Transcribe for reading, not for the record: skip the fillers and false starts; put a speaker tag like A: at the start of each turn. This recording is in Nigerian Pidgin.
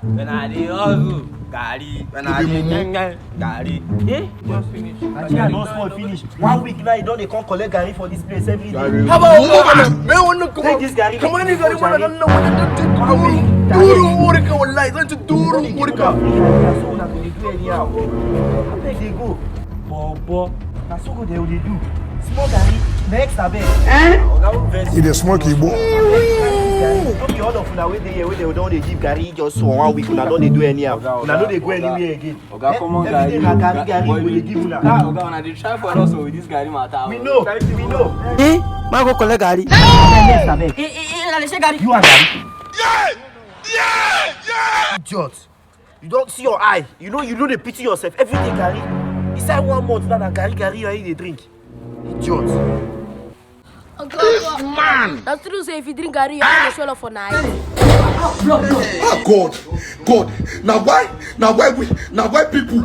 A: When I dey hustle, Gary. When I dey Gary.
B: Eh?
A: Just finish.
B: I don't small finish. 1 week now, you don't come collect Gary for this place every day.
C: How about
B: Take this Gary.
C: Come on, Gary, I don't know what to do.
B: I beg they go. Bobo. That's so good they will do. Small Gary. Next I beg.
D: He dey smoke Igbo.
B: Don't be all of una wey dey here wey they don't give Gary just for 1 week. Una don't they do anyhow. Una don't they go anywhere again.
A: Oga, come on,
B: Every day na Gary
A: Boy,
B: wey they give una.
A: Oga, when I dey try for us with this Gary matter.
B: We know. We know.
E: Eh? Ma go collect Gary.
B: Next I beg.
E: Gary.
B: You are Gary. Yeah! Idiot. You don't see your eye. You know they pity yourself. Every day, Gary. Inside 1 month, now Gary, they drink. Idiot.
F: Man! That's true. Say if you drink Gary, you have to swallow for night.
D: Ah, God. Now why people